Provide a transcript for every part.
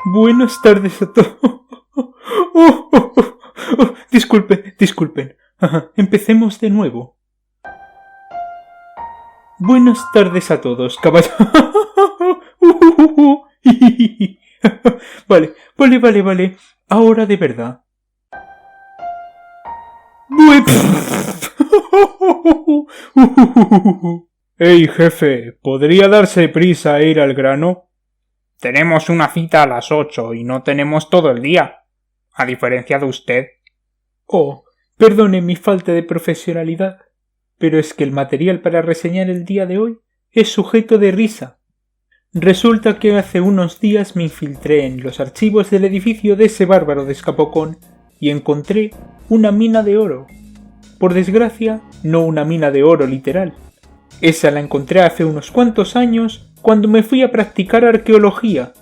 Buenas tardes a todos. Disculpen. Empecemos de nuevo. Buenas tardes a todos, caballeros. Vale. Ahora de verdad. Hey, jefe, ¿podría darse prisa a ir al grano? Tenemos una cita a las 8 y no tenemos todo el día, a diferencia de usted. Oh, perdone mi falta de profesionalidad, pero es que el material para reseñar el día de hoy es sujeto de risa. Resulta que hace unos días me infiltré en los archivos del edificio de ese bárbaro de Escapocón y encontré una mina de oro. Por desgracia, no una mina de oro literal. Esa la encontré hace unos cuantos años cuando me fui a practicar arqueología.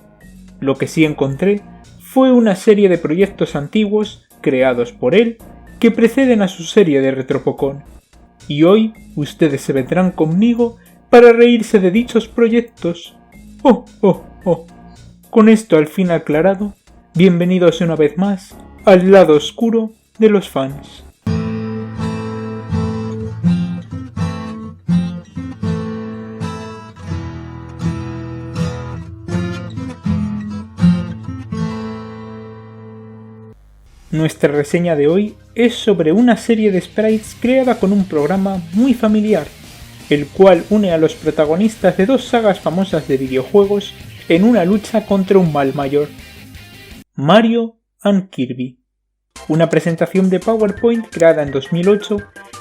Lo que sí encontré fue una serie de proyectos antiguos creados por él que preceden a su serie de Retropocón. Y hoy ustedes se vendrán conmigo para reírse de dichos proyectos. Oh. Con esto al fin aclarado, bienvenidos una vez más al lado oscuro de los fans. Nuestra reseña de hoy es sobre una serie de sprites creada con un programa muy familiar, el cual une a los protagonistas de dos sagas famosas de videojuegos en una lucha contra un mal mayor. Mario and Kirby. Una presentación de PowerPoint creada en 2008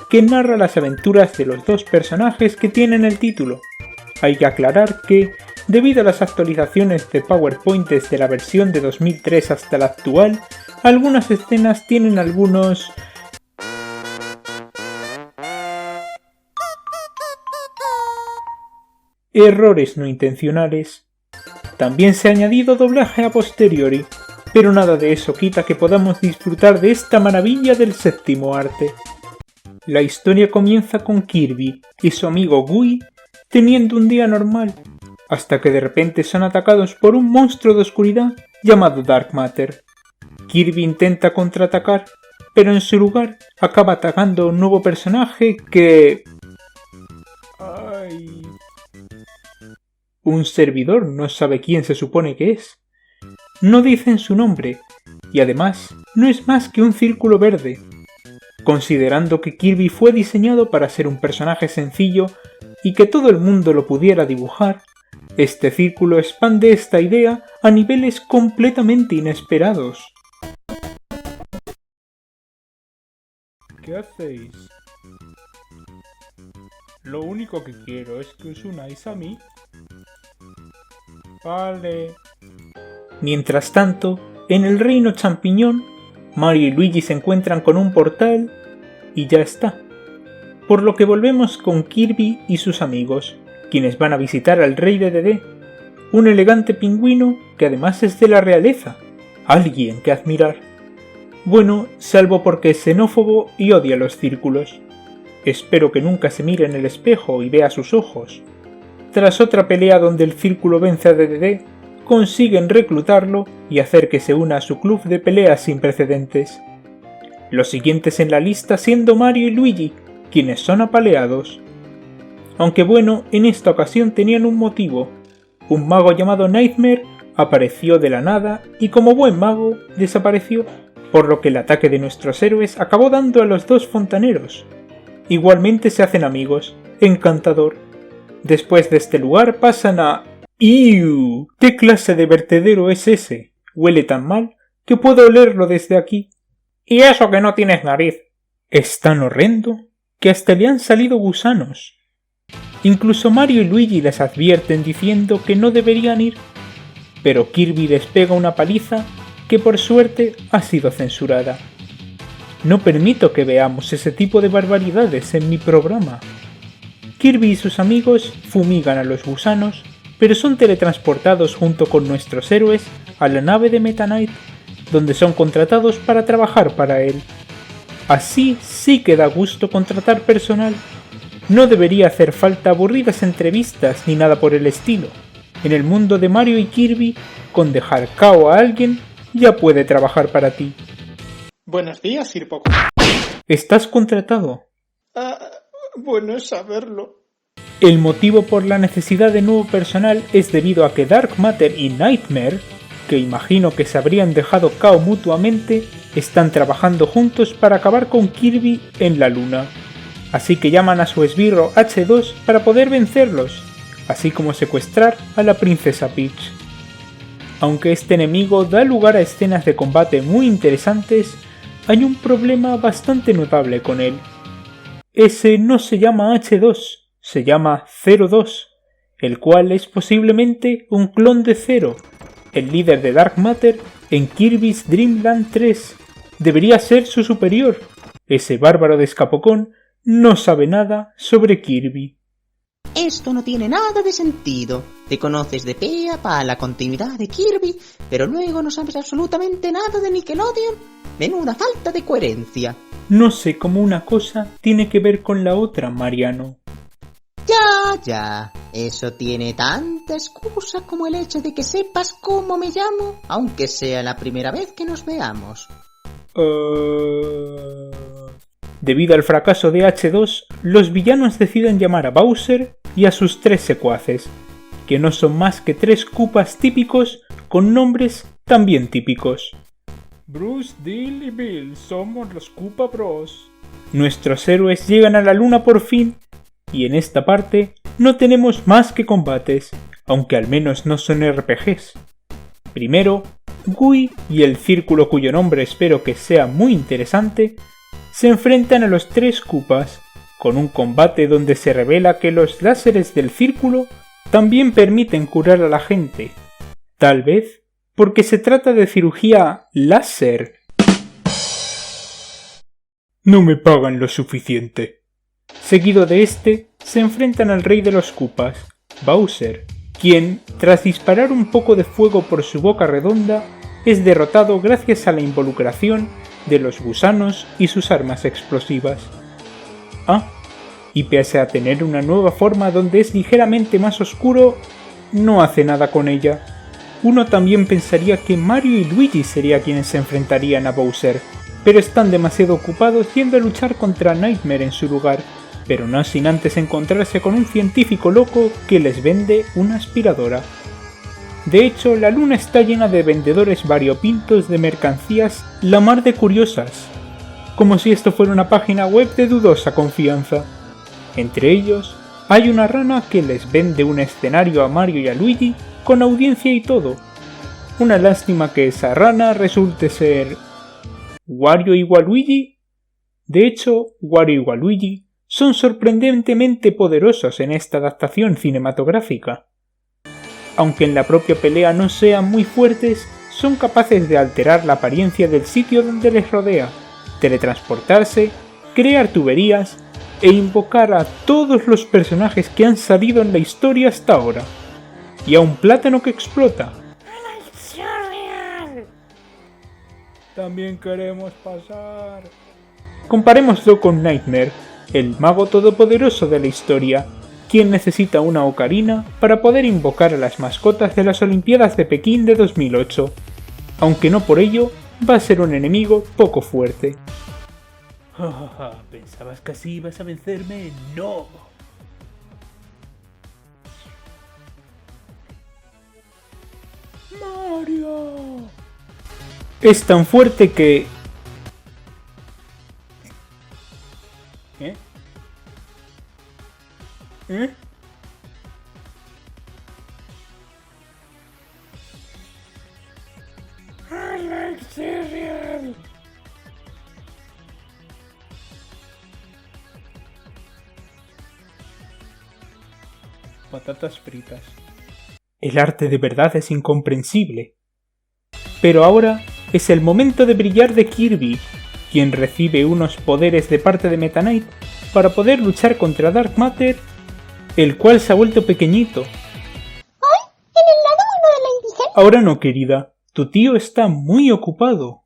que narra las aventuras de los dos personajes que tienen el título. Hay que aclarar que, debido a las actualizaciones de PowerPoint desde la versión de 2003 hasta la actual, algunas escenas tienen algunos errores no intencionales. También se ha añadido doblaje a posteriori, pero nada de eso quita que podamos disfrutar de esta maravilla del séptimo arte. La historia comienza con Kirby y su amigo Gui teniendo un día normal, hasta que de repente son atacados por un monstruo de oscuridad llamado Dark Matter. Kirby intenta contraatacar, pero en su lugar acaba atacando a un nuevo personaje que... Un servidor no sabe quién se supone que es. No dicen su nombre, y además no es más que un círculo verde. Considerando que Kirby fue diseñado para ser un personaje sencillo y que todo el mundo lo pudiera dibujar, este círculo expande esta idea a niveles completamente inesperados. ¿Qué hacéis? Lo único que quiero es que os unáis a mí. Vale. Mientras tanto, en el reino champiñón, Mario y Luigi se encuentran con un portal y ya está. Por lo que volvemos con Kirby y sus amigos, quienes van a visitar al rey de Dedé, un elegante pingüino que además es de la realeza, alguien que admirar. Bueno, salvo porque es xenófobo y odia los círculos. Espero que nunca se mire en el espejo y vea sus ojos. Tras otra pelea donde el círculo vence a Dedede, consiguen reclutarlo y hacer que se una a su club de peleas sin precedentes. Los siguientes en la lista siendo Mario y Luigi, quienes son apaleados. Aunque bueno, en esta ocasión tenían un motivo. Un mago llamado Nightmare apareció de la nada y como buen mago desapareció, por lo que el ataque de nuestros héroes acabó dando a los dos fontaneros. Igualmente se hacen amigos. Encantador. Después de este lugar pasan a... ¡Iu! ¿Qué clase de vertedero es ese? Huele tan mal que puedo olerlo desde aquí. Y eso que no tienes nariz. Es tan horrendo que hasta le han salido gusanos. Incluso Mario y Luigi les advierten diciendo que no deberían ir, pero Kirby les pega una paliza que por suerte ha sido censurada. No permito que veamos ese tipo de barbaridades en mi programa. Kirby y sus amigos fumigan a los gusanos, pero son teletransportados junto con nuestros héroes a la nave de Meta Knight, donde son contratados para trabajar para él. Así sí que da gusto contratar personal. No debería hacer falta aburridas entrevistas ni nada por el estilo. En el mundo de Mario y Kirby, con dejar KO a alguien, ya puede trabajar para ti. Buenos días, Sir Poco. Estás contratado. Bueno es saberlo. El motivo por la necesidad de nuevo personal es debido a que Dark Matter y Nightmare, que imagino que se habrían dejado KO mutuamente, están trabajando juntos para acabar con Kirby en la luna. Así que llaman a su esbirro H2 para poder vencerlos, así como secuestrar a la princesa Peach. Aunque este enemigo da lugar a escenas de combate muy interesantes, hay un problema bastante notable con él. Ese no se llama H2, se llama 02, el cual es posiblemente un clon de Zero, el líder de Dark Matter en Kirby's Dream Land 3. Debería ser su superior. Ese bárbaro de escapocón no sabe nada sobre Kirby. Esto no tiene nada de sentido. Te conoces de pe a pa la continuidad de Kirby, pero luego no sabes absolutamente nada de Nickelodeon. Menuda falta de coherencia. No sé cómo una cosa tiene que ver con la otra, Mariano. Ya. Eso tiene tanta excusa como el hecho de que sepas cómo me llamo, aunque sea la primera vez que nos veamos. Debido al fracaso de H2, los villanos deciden llamar a Bowser y a sus 3 secuaces, que no son más que 3 Koopas típicos con nombres también típicos. Bruce, Dill y Bill somos los Koopa Bros. Nuestros héroes llegan a la luna por fin, y en esta parte no tenemos más que combates, aunque al menos no son RPGs. Primero, Gui y el círculo cuyo nombre espero que sea muy interesante, se enfrentan a los 3 Koopas, con un combate donde se revela que los láseres del círculo también permiten curar a la gente. Tal vez porque se trata de cirugía láser. No me pagan lo suficiente. Seguido de este, se enfrentan al rey de los Koopas, Bowser, quien, tras disparar un poco de fuego por su boca redonda, es derrotado gracias a la involucración de los gusanos y sus armas explosivas. Y pese a tener una nueva forma donde es ligeramente más oscuro, no hace nada con ella. Uno también pensaría que Mario y Luigi serían quienes se enfrentarían a Bowser, pero están demasiado ocupados yendo a luchar contra Nightmare en su lugar, pero no sin antes encontrarse con un científico loco que les vende una aspiradora. De hecho, la luna está llena de vendedores variopintos de mercancías la mar de curiosas, como si esto fuera una página web de dudosa confianza. Entre ellos, hay una rana que les vende un escenario a Mario y a Luigi con audiencia y todo. Una lástima que esa rana resulte ser Wario y Waluigi. De hecho, Wario y Waluigi son sorprendentemente poderosos en esta adaptación cinematográfica. Aunque en la propia pelea no sean muy fuertes, son capaces de alterar la apariencia del sitio donde les rodea, teletransportarse, crear tuberías e invocar a todos los personajes que han salido en la historia hasta ahora. Y a un plátano que explota. También queremos pasar. Comparémoslo con Nightmare, el mago todopoderoso de la historia, quien necesita una ocarina para poder invocar a las mascotas de las Olimpiadas de Pekín de 2008, aunque no por ello va a ser un enemigo poco fuerte. ¿Pensabas que así ibas a vencerme? ¡No! ¡Mario! Es tan fuerte que... ¿Eh? I like cereal. Patatas fritas. El arte de verdad es incomprensible. Pero ahora es el momento de brillar de Kirby, quien recibe unos poderes de parte de Meta Knight para poder luchar contra Dark Matter, el cual se ha vuelto pequeñito. ¡Ay! ¿En el lado 1 de la indigencia? Ahora no, querida, tu tío está muy ocupado.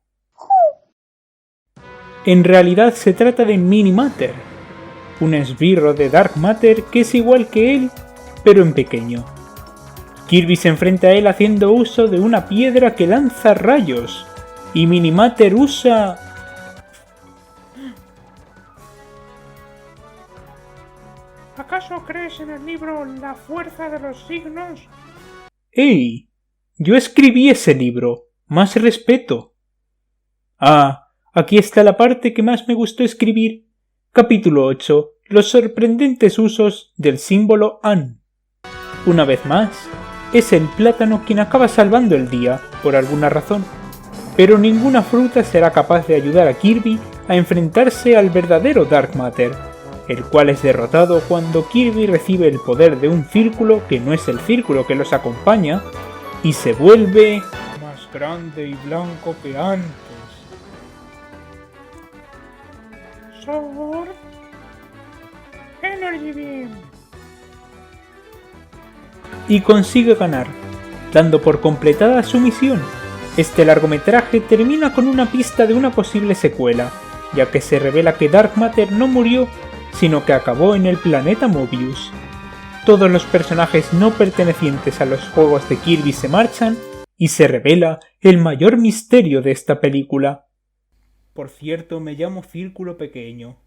En realidad se trata de Mini Matter, un esbirro de Dark Matter que es igual que él, pero en pequeño. Kirby se enfrenta a él haciendo uso de una piedra que lanza rayos. Y Minimater usa... ¿Acaso crees en el libro La fuerza de los signos? ¡Ey! Yo escribí ese libro. Más respeto. Ah, aquí está la parte que más me gustó escribir. Capítulo 8. Los sorprendentes usos del símbolo AN. Una vez más, es el plátano quien acaba salvando el día, por alguna razón. Pero ninguna fruta será capaz de ayudar a Kirby a enfrentarse al verdadero Dark Matter, el cual es derrotado cuando Kirby recibe el poder de un círculo que no es el círculo que los acompaña, y se vuelve... más grande y blanco que antes. Sword Energy Beam. y consigue ganar, dando por completada su misión. Este largometraje termina con una pista de una posible secuela, ya que se revela que Dark Matter no murió, sino que acabó en el planeta Mobius. Todos los personajes no pertenecientes a los juegos de Kirby se marchan, y se revela el mayor misterio de esta película. Por cierto, me llamo Círculo Pequeño.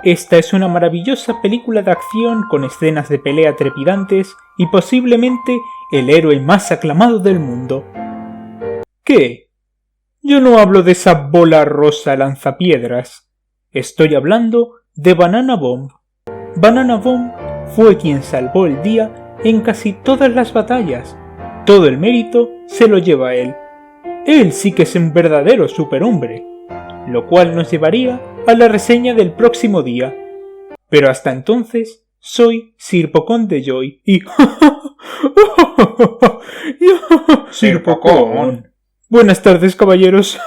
Esta es una maravillosa película de acción con escenas de pelea trepidantes y posiblemente el héroe más aclamado del mundo. ¿Qué? Yo no hablo de esa bola rosa lanzapiedras. Estoy hablando de Banana Bomb. Banana Bomb fue quien salvó el día en casi todas las batallas. Todo el mérito se lo lleva él. Él sí que es un verdadero superhombre, lo cual nos llevaría a la reseña del próximo día. Pero hasta entonces, soy Sir Pocón de Joy y... Sir Pocón. Buenas tardes, caballeros.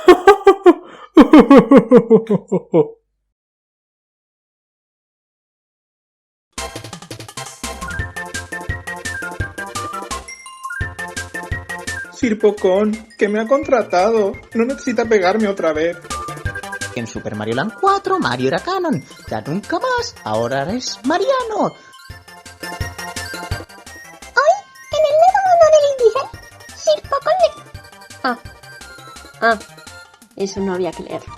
Sir Pocón, que me ha contratado. No necesita pegarme otra vez. En Super Mario Land 4, Mario era canon. Ya nunca más, ahora eres Mariano. Hoy, en el lado 1 del índice, Sir Pocón le... Eso no había que leerlo.